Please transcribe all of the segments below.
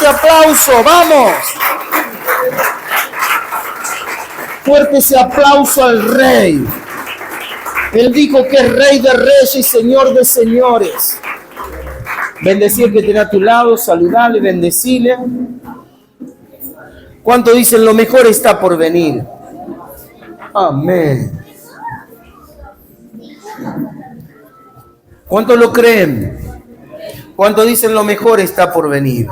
fuerte aplauso, vamos. Fuerte ese aplauso al Rey. Él dijo que es Rey de reyes y Señor de señores. Bendecir que tiene a tu lado, saludarle, bendecirle. ¿Cuánto dicen lo mejor está por venir? Amén. ¿Cuánto lo creen? ¿Cuánto dicen lo mejor está por venir?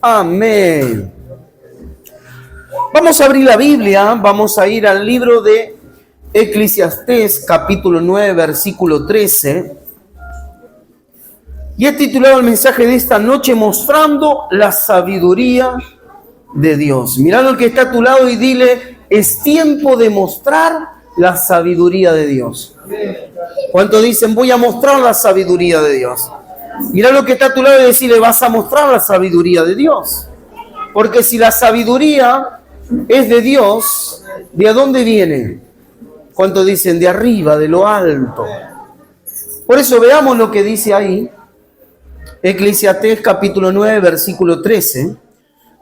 Amén. Vamos a abrir la Biblia, vamos a ir al libro de Eclesiastés, capítulo 9, versículo 13. Y he titulado el mensaje de esta noche, Mostrando la sabiduría de Dios. Mirá al que está a tu lado y dile, es tiempo de mostrar la sabiduría de Dios. ¿Cuántos dicen, voy a mostrar la sabiduría de Dios? Mirá lo que está a tu lado y decirle, vas a mostrar la sabiduría de Dios. Porque si la sabiduría es de Dios, ¿de dónde viene? ¿Cuántos dicen? De arriba, de lo alto. Por eso veamos lo que dice ahí. Eclesiastés capítulo 9, versículo 13.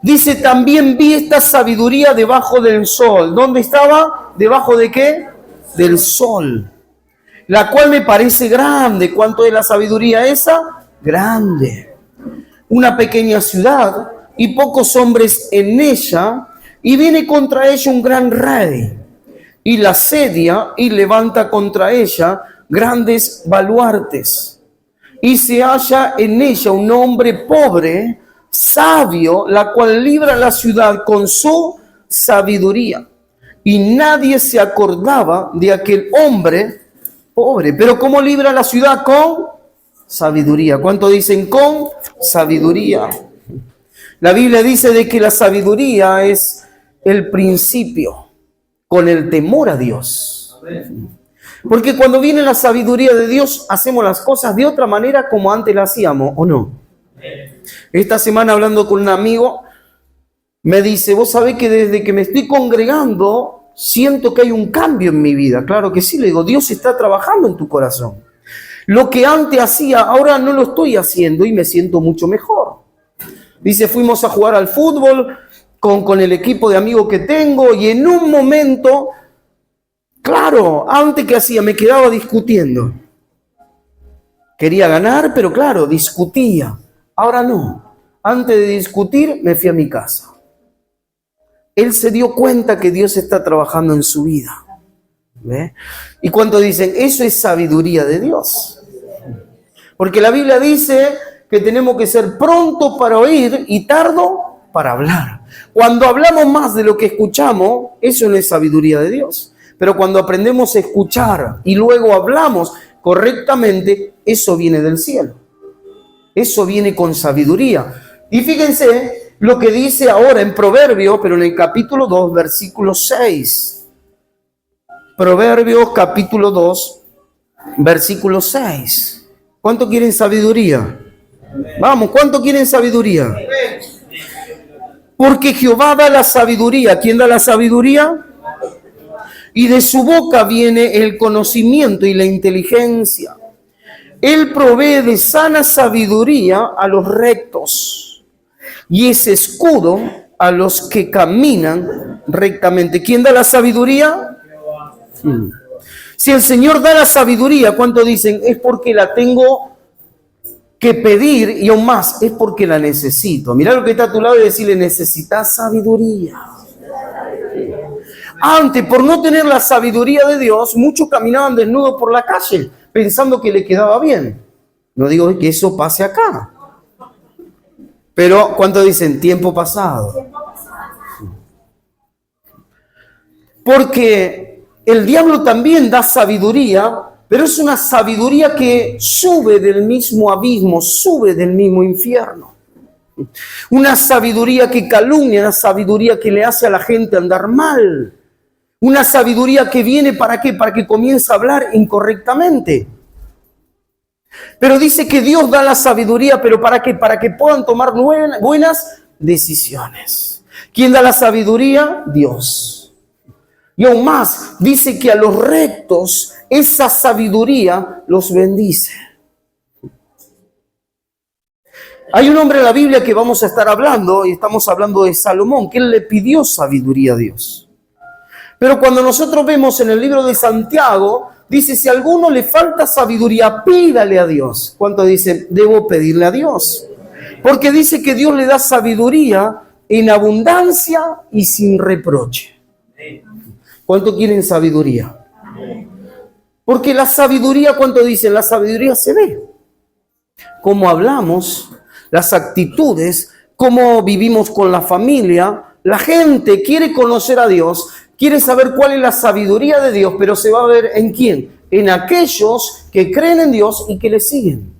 Dice, también vi esta sabiduría debajo del sol. ¿Dónde estaba? ¿Debajo de qué? Del sol. La cual me parece grande. ¿Cuánto es la sabiduría esa? Grande. Una pequeña ciudad y pocos hombres en ella, y viene contra ella un gran rey, y la asedia y levanta contra ella grandes baluartes. Y se halla en ella un hombre pobre, sabio, la cual libra la ciudad con su sabiduría. Y nadie se acordaba de aquel hombre pobre. Pero ¿cómo libra la ciudad? Con sabiduría. ¿Cuánto dicen? Con sabiduría. La Biblia dice de que la sabiduría es el principio con el temor a Dios. Porque cuando viene la sabiduría de Dios, hacemos las cosas de otra manera como antes las hacíamos, ¿o no? Esta semana hablando con un amigo, me dice, vos sabés que desde que me estoy congregando, siento que hay un cambio en mi vida. Claro que sí, le digo, Dios está trabajando en tu corazón. Lo que antes hacía, ahora no lo estoy haciendo y me siento mucho mejor. Dice, fuimos a jugar al fútbol con el equipo de amigos que tengo y en un momento, claro, antes que hacía, me quedaba discutiendo. Quería ganar, pero claro, discutía. Ahora no. Antes de discutir, me fui a mi casa. Él se dio cuenta que Dios está trabajando en su vida. ¿Ve? Y cuando dicen, eso es sabiduría de Dios. Porque la Biblia dice que tenemos que ser pronto para oír y tardo para hablar. Cuando hablamos más de lo que escuchamos, eso no es sabiduría de Dios. Pero cuando aprendemos a escuchar y luego hablamos correctamente, eso viene del cielo. Eso viene con sabiduría. Y fíjense lo que dice ahora en Proverbios, pero en el capítulo 2, versículo 6. Proverbios capítulo 2, versículo 6. ¿Cuánto quieren sabiduría? Vamos, ¿cuánto quieren sabiduría? Porque Jehová da la sabiduría. ¿Quién da la sabiduría? Y de su boca viene el conocimiento y la inteligencia. Él provee de sana sabiduría a los rectos y es escudo a los que caminan rectamente. ¿Quién da la sabiduría? Si el Señor da la sabiduría, ¿cuánto dicen? Es porque la tengo que pedir y aún más, es porque la necesito. Mirá lo que está a tu lado y decirle, necesitas sabiduría. Antes, por no tener la sabiduría de Dios, muchos caminaban desnudos por la calle, pensando que le quedaba bien. No digo que eso pase acá. Pero, ¿cuánto dicen? Tiempo pasado. Porque el diablo también da sabiduría, pero es una sabiduría que sube del mismo abismo, sube del mismo infierno. Una sabiduría que calumnia, una sabiduría que le hace a la gente andar mal. Una sabiduría que viene ¿para qué? Para que comience a hablar incorrectamente. Pero dice que Dios da la sabiduría, ¿pero para qué? Para que puedan tomar buenas decisiones. ¿Quién da la sabiduría? Dios. Y aún más, dice que a los rectos esa sabiduría los bendice. Hay un hombre en la Biblia que vamos a estar hablando, y estamos hablando de Salomón, que él le pidió sabiduría a Dios. Pero cuando nosotros vemos en el libro de Santiago, dice, si a alguno le falta sabiduría, pídale a Dios. ¿Cuánto dice? Debo pedirle a Dios. Porque dice que Dios le da sabiduría en abundancia y sin reproche. ¿Cuánto quieren sabiduría? Porque la sabiduría, ¿cuánto dicen? La sabiduría se ve. Cómo hablamos, las actitudes, cómo vivimos con la familia. La gente quiere conocer a Dios, quiere saber cuál es la sabiduría de Dios, pero se va a ver ¿en quién? En aquellos que creen en Dios y que le siguen.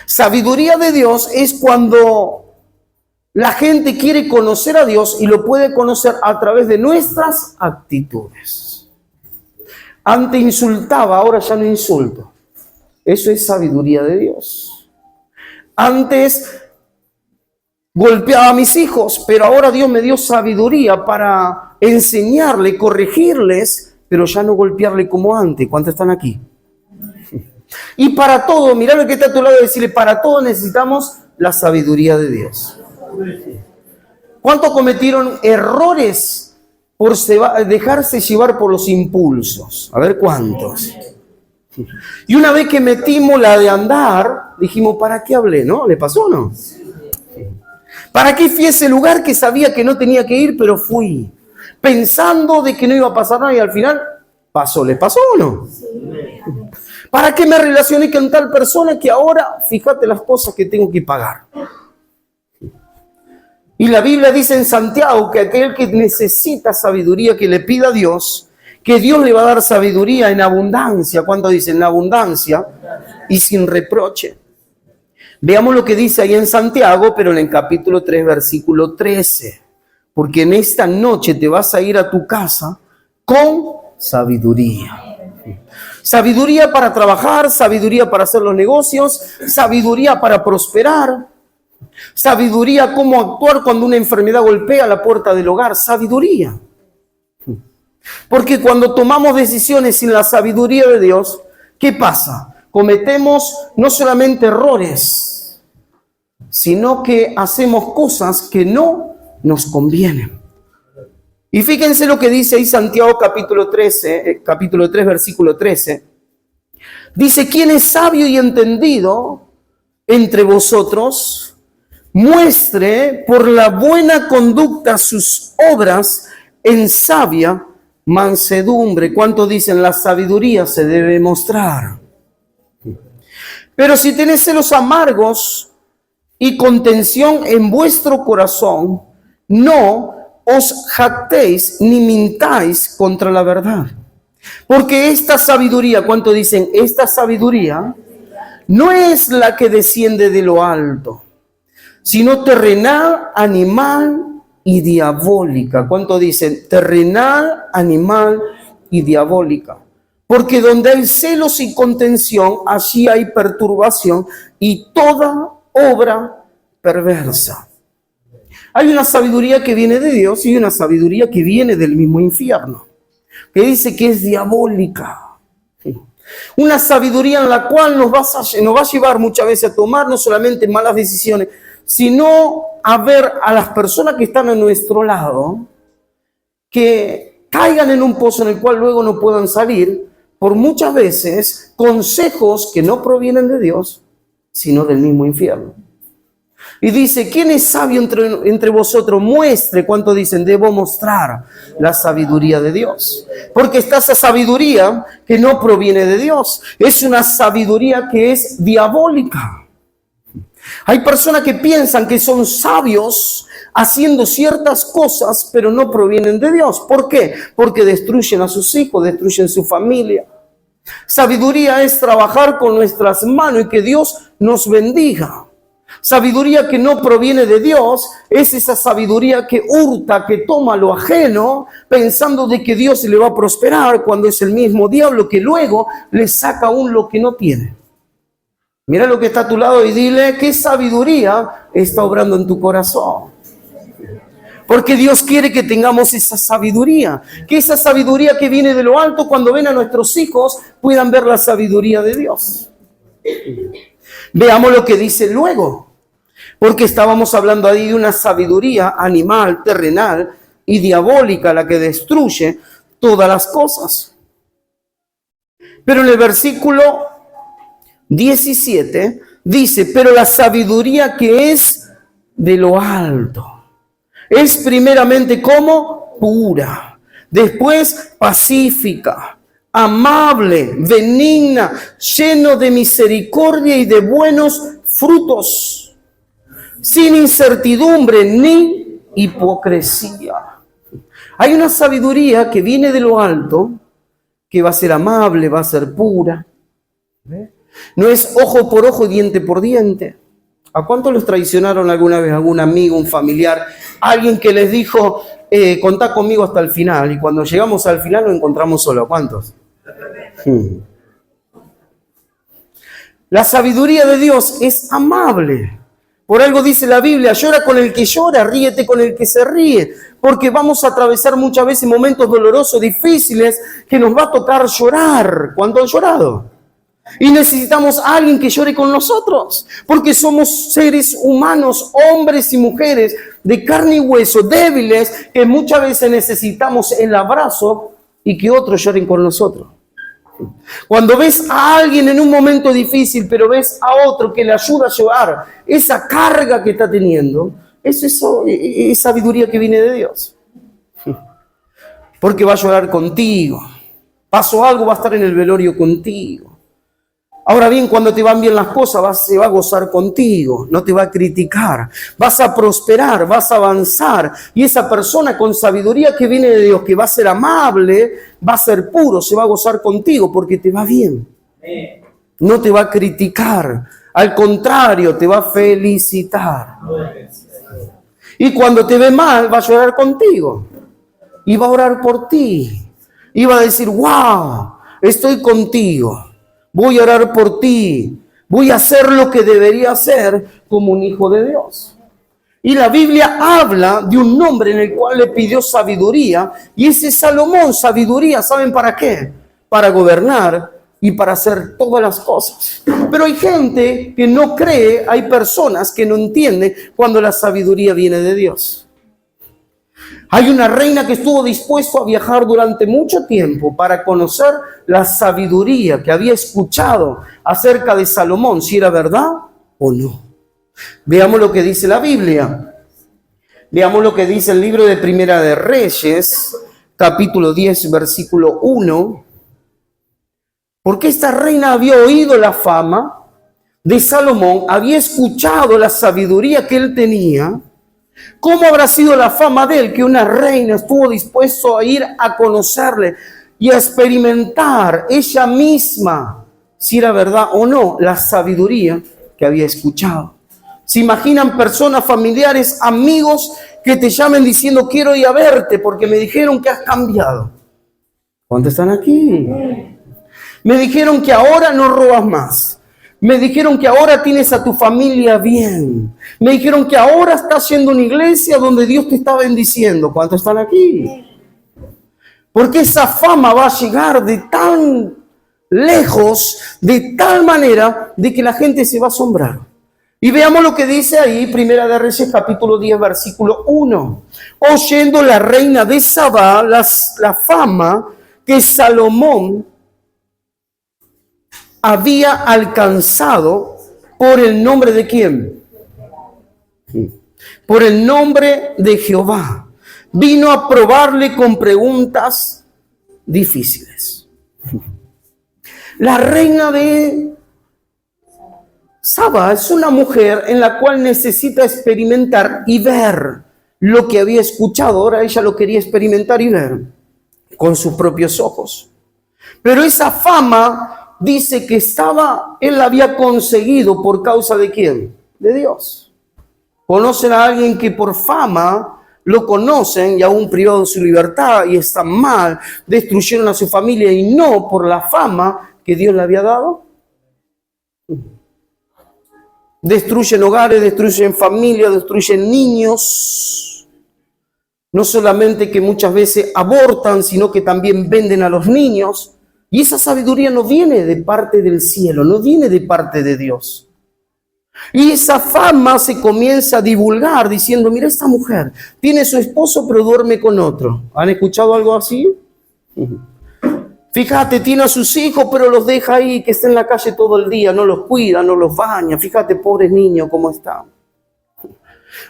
Sabiduría de Dios es cuando la gente quiere conocer a Dios y lo puede conocer a través de nuestras actitudes. Antes insultaba, ahora ya no insulto. Eso es sabiduría de Dios. Antes golpeaba a mis hijos, pero ahora Dios me dio sabiduría para enseñarle, corregirles, pero ya no golpearle como antes. ¿Cuántos están aquí? Y para todo, mirá lo que está a tu lado y decirle, para todo necesitamos la sabiduría de Dios. ¿Cuántos cometieron errores por dejarse llevar por los impulsos? A ver cuántos. Y una vez que metimos la de andar, dijimos, ¿para qué hablé? ¿No? ¿Le pasó o no? ¿Para qué fui a ese lugar que sabía que no tenía que ir, pero fui? Pensando de que no iba a pasar nada y al final pasó. ¿Le pasó o no? ¿Para qué me relacioné con tal persona que ahora, fíjate las cosas que tengo que pagar? Y la Biblia dice en Santiago que aquel que necesita sabiduría, que le pida a Dios, que Dios le va a dar sabiduría en abundancia. ¿Cuánto dice? En abundancia y sin reproche. Veamos lo que dice ahí en Santiago, pero en el capítulo 3, versículo 13. Porque en esta noche te vas a ir a tu casa con sabiduría. Sabiduría para trabajar, sabiduría para hacer los negocios, sabiduría para prosperar, sabiduría cómo actuar cuando una enfermedad golpea la puerta del hogar, sabiduría. Porque cuando tomamos decisiones sin la sabiduría de Dios, ¿qué pasa? Cometemos no solamente errores, sino que hacemos cosas que no nos convienen. Y fíjense lo que dice ahí Santiago capítulo 3, versículo 13. Dice, ¿quién es sabio y entendido entre vosotros? Muestre por la buena conducta sus obras en sabia mansedumbre. ¿Cuánto dicen? La sabiduría se debe mostrar. Pero si tenéis celos amargos y contención en vuestro corazón, no os jactéis ni mintáis contra la verdad. Porque esta sabiduría, ¿cuánto dicen? Esta sabiduría no es la que desciende de lo alto, sino terrenal, animal y diabólica. ¿Cuánto dicen? Terrenal, animal y diabólica. Porque donde hay celos y contención, allí hay perturbación y toda obra perversa. Hay una sabiduría que viene de Dios y una sabiduría que viene del mismo infierno, que dice que es diabólica. Una sabiduría en la cual nos va a llevar muchas veces a tomar no solamente malas decisiones, sino a ver a las personas que están a nuestro lado, que caigan en un pozo en el cual luego no puedan salir, por muchas veces consejos que no provienen de Dios, sino del mismo infierno. Y dice, ¿quién es sabio entre vosotros? Muestre. ¿Cuánto dicen? Debo mostrar la sabiduría de Dios. Porque está esa sabiduría que no proviene de Dios. Es una sabiduría que es diabólica. Hay personas que piensan que son sabios haciendo ciertas cosas, pero no provienen de Dios. ¿Por qué? Porque destruyen a sus hijos, destruyen su familia. Sabiduría es trabajar con nuestras manos y que Dios nos bendiga. Sabiduría que no proviene de Dios es esa sabiduría que hurta, que toma lo ajeno, pensando de que Dios le va a prosperar, cuando es el mismo diablo que luego le saca aún lo que no tiene. Mira lo que está a tu lado y dile, ¿qué sabiduría está obrando en tu corazón? Porque Dios quiere que tengamos esa sabiduría, que esa sabiduría que viene de lo alto, cuando ven a nuestros hijos, puedan ver la sabiduría de Dios. Veamos lo que dice luego, porque estábamos hablando ahí de una sabiduría animal, terrenal y diabólica, la que destruye todas las cosas. Pero en el versículo 17 dice, pero la sabiduría que es de lo alto es primeramente como pura, después pacífica, amable, benigna, lleno de misericordia y de buenos frutos, sin incertidumbre ni hipocresía. Hay una sabiduría que viene de lo alto, que va a ser amable, va a ser pura. No es ojo por ojo, diente por diente. ¿A cuántos los traicionaron alguna vez algún amigo, un familiar? Alguien que les dijo, contá conmigo hasta el final. Y cuando llegamos al final lo encontramos solo. ¿A cuántos? La sabiduría de Dios es amable. Por algo dice la Biblia, llora con el que llora, ríete con el que se ríe. Porque vamos a atravesar muchas veces momentos dolorosos, difíciles, que nos va a tocar llorar. ¿Cuánto han llorado? Y necesitamos a alguien que llore con nosotros, porque somos seres humanos, hombres y mujeres de carne y hueso, débiles, que muchas veces necesitamos el abrazo y que otros lloren con nosotros. Cuando ves a alguien en un momento difícil, pero ves a otro que le ayuda a llevar esa carga que está teniendo, eso es sabiduría que viene de Dios. Porque va a llorar contigo. Pasó algo, va a estar en el velorio contigo. Ahora bien, cuando te van bien las cosas, se va a gozar contigo, no te va a criticar, vas a prosperar, vas a avanzar. Y esa persona con sabiduría que viene de Dios, que va a ser amable, va a ser puro, se va a gozar contigo porque te va bien. No te va a criticar, al contrario, te va a felicitar. Y cuando te ve mal, va a llorar contigo y va a orar por ti. Y va a decir, wow, estoy contigo. Voy a orar por ti. Voy a hacer lo que debería hacer como un hijo de Dios. Y la Biblia habla de un hombre en el cual le pidió sabiduría. Y ese Salomón, sabiduría, ¿saben para qué? Para gobernar y para hacer todas las cosas. Pero hay gente que no cree, hay personas que no entienden cuando la sabiduría viene de Dios. Hay una reina que estuvo dispuesta a viajar durante mucho tiempo para conocer la sabiduría que había escuchado acerca de Salomón, si era verdad o no. Veamos lo que dice la Biblia. Veamos lo que dice el libro de Primera de Reyes, capítulo 10, versículo 1. Porque esta reina había oído la fama de Salomón, había escuchado la sabiduría que él tenía. ¿Cómo habrá sido la fama de él que una reina estuvo dispuesta a ir a conocerle y a experimentar ella misma si era verdad o no la sabiduría que había escuchado? ¿Se imaginan personas, familiares, amigos que te llamen diciendo quiero ir a verte porque me dijeron que has cambiado? ¿Cuántos están aquí? Me dijeron que ahora no robas más. Me dijeron que ahora tienes a tu familia bien. Me dijeron que ahora estás yendo a una iglesia donde Dios te está bendiciendo. ¿Cuántos están aquí? Porque esa fama va a llegar de tan lejos, de tal manera, de que la gente se va a asombrar. Y veamos lo que dice ahí, Primera de Reyes, capítulo 10, versículo 1. Oyendo la reina de Sabá la fama que Salomón había alcanzado por el nombre de ¿quién? Por el nombre de Jehová. Vino a probarle con preguntas difíciles. La reina de Sabá es una mujer en la cual necesita experimentar y ver lo que había escuchado. Ahora ella lo quería experimentar y ver con sus propios ojos. Pero esa fama dice que él la había conseguido por causa de ¿quién? De Dios. Conocen a alguien que por fama lo conocen y aún privado de su libertad y están mal, destruyeron a su familia y no por la fama que Dios le había dado. Destruyen hogares, destruyen familias, destruyen niños. No solamente que muchas veces abortan, sino que también venden a los niños. Y esa sabiduría no viene de parte del cielo, no viene de parte de Dios. Y esa fama se comienza a divulgar diciendo, mira, esta mujer tiene su esposo pero duerme con otro. ¿Han escuchado algo así? Fíjate, tiene a sus hijos pero los deja ahí, que está en la calle todo el día, no los cuida, no los baña. Fíjate, pobres niños, cómo están.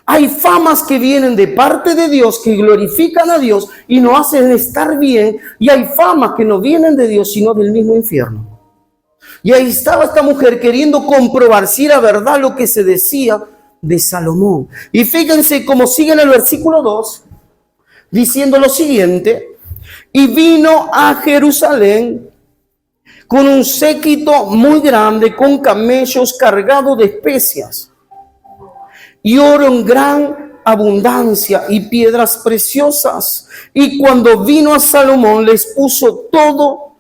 Hay famas que vienen de parte de Dios, que glorifican a Dios y nos hacen estar bien. Y hay famas que no vienen de Dios, sino del mismo infierno. Y ahí estaba esta mujer queriendo comprobar si era verdad lo que se decía de Salomón. Y fíjense cómo sigue en el versículo 2, diciendo lo siguiente: y vino a Jerusalén con un séquito muy grande, con camellos cargados de especias, y oro en gran abundancia, y piedras preciosas. Y cuando vino a Salomón, les puso todo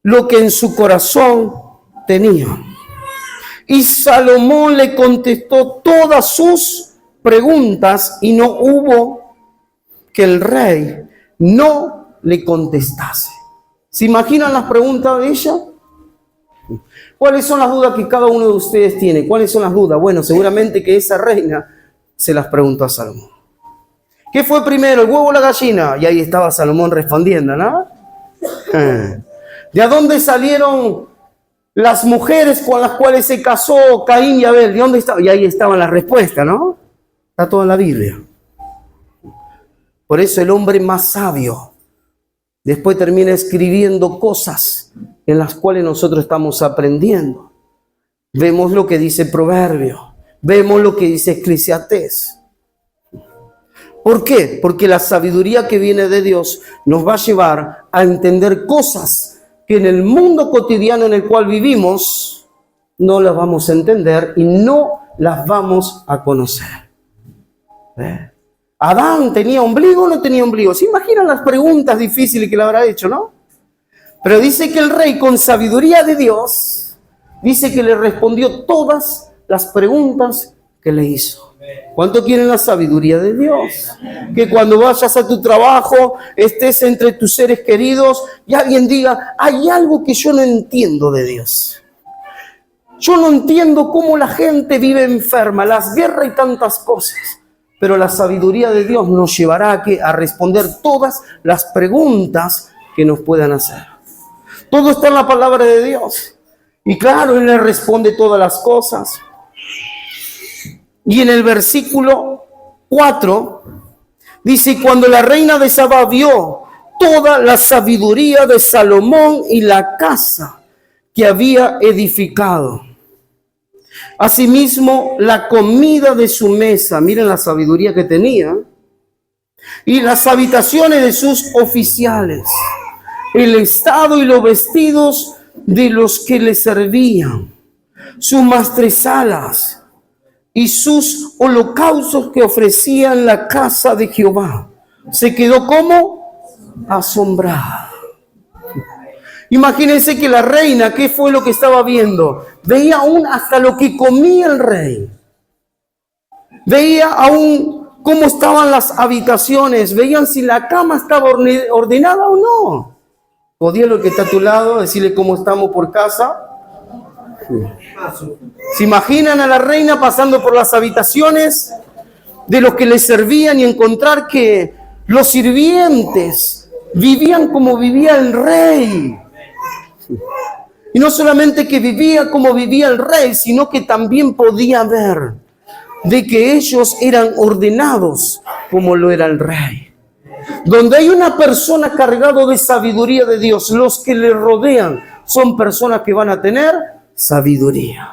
lo que en su corazón tenía. Y Salomón le contestó todas sus preguntas, y no hubo que el rey no le contestase. ¿Se imaginan las preguntas de ella? ¿Cuáles son las dudas que cada uno de ustedes tiene? ¿Cuáles son las dudas? Bueno, seguramente que esa reina se las preguntó a Salomón. ¿Qué fue primero, el huevo o la gallina? Y ahí estaba Salomón respondiendo, ¿no? ¿De dónde salieron las mujeres con las cuales se casó Caín y Abel? ¿De dónde estaban? Y ahí estaba la respuesta, ¿no? Está toda en la Biblia. Por eso el hombre más sabio después termina escribiendo cosas en las cuales nosotros estamos aprendiendo. Vemos lo que dice Proverbio, vemos lo que dice Eclesiastés. ¿Por qué? Porque la sabiduría que viene de Dios nos va a llevar a entender cosas que en el mundo cotidiano en el cual vivimos no las vamos a entender y no las vamos a conocer. ¿Adán tenía ombligo o no tenía ombligo? ¿Se imaginan las preguntas difíciles que le habrá hecho, no? Pero dice que el rey, con sabiduría de Dios, dice que le respondió todas las preguntas que le hizo. ¿Cuánto quieren la sabiduría de Dios? Que cuando vayas a tu trabajo, estés entre tus seres queridos y alguien diga, hay algo que yo no entiendo de Dios. Yo no entiendo cómo la gente vive enferma, las guerras y tantas cosas. Pero la sabiduría de Dios nos llevará a responder todas las preguntas que nos puedan hacer. Todo está en la palabra de Dios. Y claro, Él le responde todas las cosas. Y en el versículo 4 dice, cuando la reina de Sabá vio toda la sabiduría de Salomón y la casa que había edificado, asimismo la comida de su mesa, miren la sabiduría que tenía, y las habitaciones de sus oficiales, el estado y los vestidos de los que le servían, sus maestresalas y sus holocaustos que ofrecía en la casa de Jehová, se quedó como asombrada. Imagínense que la reina, ¿qué fue lo que estaba viendo? Veía aún hasta lo que comía el rey. Veía aún cómo estaban las habitaciones. Veían si la cama estaba ordenada o no. Podía lo que está a tu lado, decirle cómo estamos por casa. ¿Se imaginan a la reina pasando por las habitaciones de los que le servían y encontrar que los sirvientes vivían como vivía el rey? Y no solamente que vivía como vivía el rey, sino que también podía ver de que ellos eran ordenados como lo era el rey. Donde hay una persona cargada de sabiduría de Dios, los que le rodean son personas que van a tener sabiduría.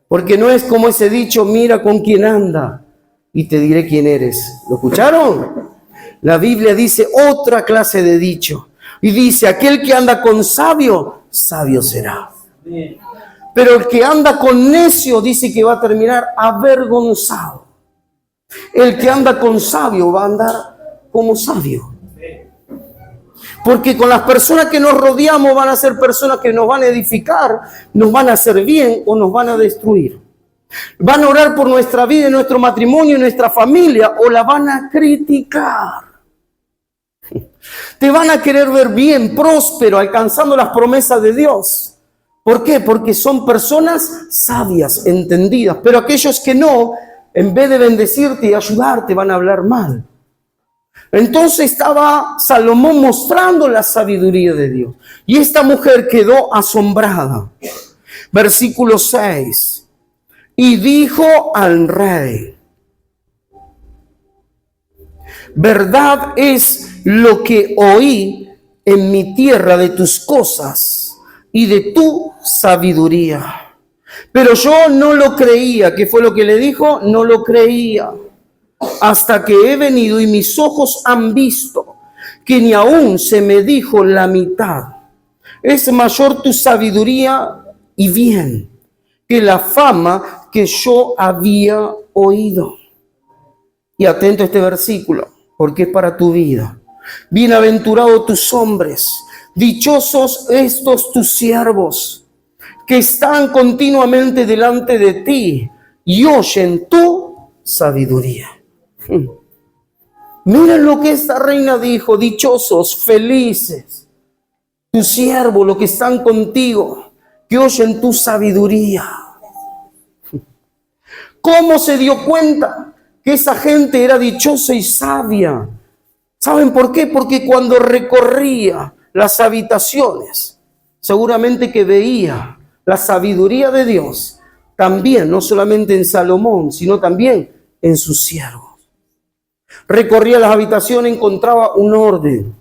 Porque no es como ese dicho, mira con quién anda y te diré quién eres. ¿Lo escucharon? La Biblia dice otra clase de dicho. Y dice, aquel que anda con sabio, sabio será. Pero el que anda con necio, dice que va a terminar avergonzado. El que anda con sabio va a andar como sabio. Porque con las personas que nos rodeamos van a ser personas que nos van a edificar, nos van a hacer bien o nos van a destruir. Van a orar por nuestra vida, nuestro matrimonio, nuestra familia, o la van a criticar. Te van a querer ver bien, próspero, alcanzando las promesas de Dios, ¿Por qué? Porque son personas sabias, entendidas. Pero aquellos que no, en vez de bendecirte y ayudarte, van a hablar mal. Entonces estaba Salomón mostrando la sabiduría de Dios. Y esta mujer quedó asombrada. Versículo 6. Y dijo al rey: verdad es lo que oí en mi tierra de tus cosas y de tu sabiduría. Pero yo no lo creía. ¿Qué fue lo que le dijo? No lo creía. Hasta que he venido y mis ojos han visto que ni aún se me dijo la mitad. Es mayor tu sabiduría y bien que la fama que yo había oído. Y atento a este versículo, porque es para tu vida. Bienaventurados tus hombres, dichosos estos tus siervos, que están continuamente delante de ti y oyen tu sabiduría. Miren lo que esta reina dijo: dichosos, felices, tus siervos, los que están contigo, que oyen tu sabiduría. ¿Cómo se dio cuenta que esa gente era dichosa y sabia? ¿Saben por qué? Porque cuando recorría las habitaciones, seguramente que veía la sabiduría de Dios, también, no solamente en Salomón, sino también en sus siervos. Recorría las habitaciones, encontraba un orden,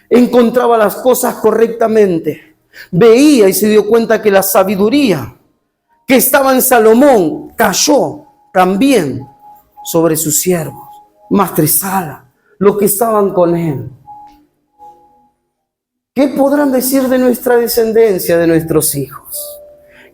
encontraba las cosas correctamente, veía y se dio cuenta que la sabiduría que estaba en Salomón cayó también sobre sus siervos, maestresala, los que estaban con él. ¿Qué podrán decir de nuestra descendencia, de nuestros hijos?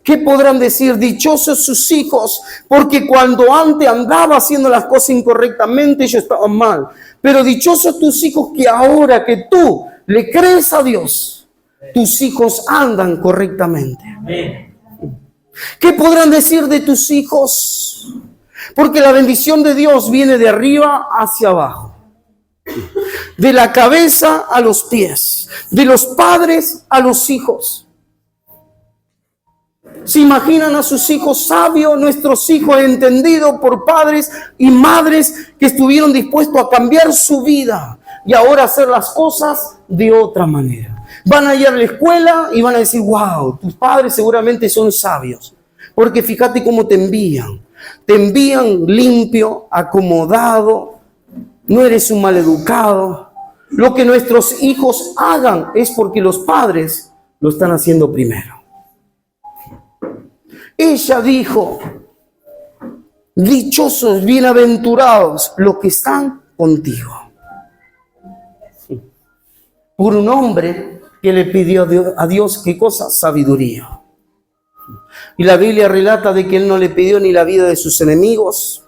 ¿Qué podrán decir? Dichosos sus hijos, porque cuando antes andaba haciendo las cosas incorrectamente, ellos estaban mal. Pero dichosos tus hijos, que ahora que tú le crees a Dios, tus hijos andan correctamente. ¿Qué podrán decir de tus hijos? Porque la bendición de Dios viene de arriba hacia abajo, de la cabeza a los pies, de los padres a los hijos. ¿Se imaginan a sus hijos sabios, nuestros hijos entendidos por padres y madres que estuvieron dispuestos a cambiar su vida y ahora hacer las cosas de otra manera? Van a ir a la escuela y van a decir: wow, tus padres seguramente son sabios, porque fíjate cómo te envían limpio, acomodado, no eres un maleducado. Lo que nuestros hijos hagan es porque los padres lo están haciendo primero. Ella dijo: dichosos, bienaventurados los que están contigo. Por un hombre que le pidió a Dios, ¿qué cosa? Sabiduría. Y la Biblia relata de que él no le pidió ni la vida de sus enemigos,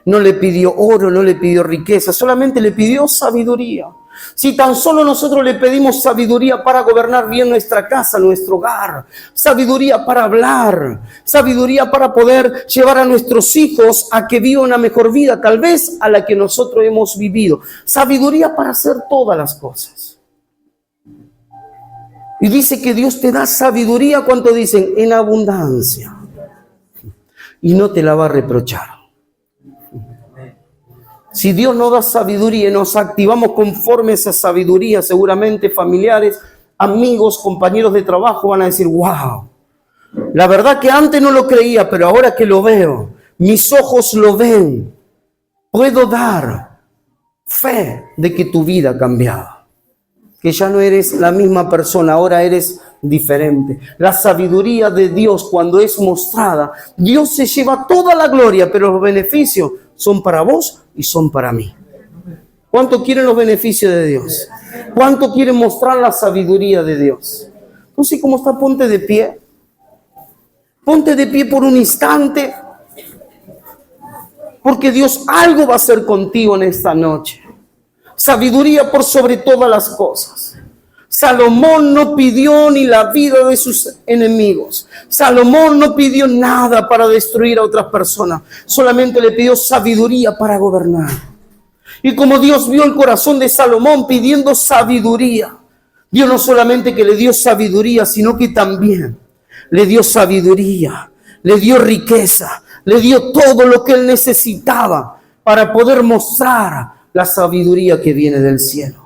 no le pidió oro, no le pidió riqueza, solamente le pidió sabiduría. Si tan solo nosotros le pedimos sabiduría para gobernar bien nuestra casa, nuestro hogar, sabiduría para hablar, sabiduría para poder llevar a nuestros hijos a que vivan una mejor vida, tal vez a la que nosotros hemos vivido, sabiduría para hacer todas las cosas. Y dice que Dios te da sabiduría, ¿cuánto dicen? En abundancia. Y no te la va a reprochar. Si Dios nos da sabiduría y nos activamos conforme a esa sabiduría, seguramente familiares, amigos, compañeros de trabajo van a decir: wow, la verdad que antes no lo creía, pero ahora que lo veo, mis ojos lo ven, puedo dar fe de que tu vida ha cambiado, que ya no eres la misma persona, ahora eres diferente. La sabiduría de Dios, cuando es mostrada, Dios se lleva toda la gloria, pero los beneficios son para vos y son para mí. ¿Cuánto quieren los beneficios de Dios? ¿Cuánto quieren mostrar la sabiduría de Dios? Entonces, ¿cómo está? Ponte de pie. Ponte de pie por un instante, porque Dios algo va a hacer contigo en esta noche. Sabiduría por sobre todas las cosas. Salomón no pidió ni la vida de sus enemigos. Salomón no pidió nada para destruir a otras personas. Solamente le pidió sabiduría para gobernar. Y como Dios vio el corazón de Salomón pidiendo sabiduría, Dios no solamente que le dio sabiduría, sino que también le dio sabiduría, le dio riqueza, le dio todo lo que él necesitaba para poder mostrar la sabiduría que viene del cielo.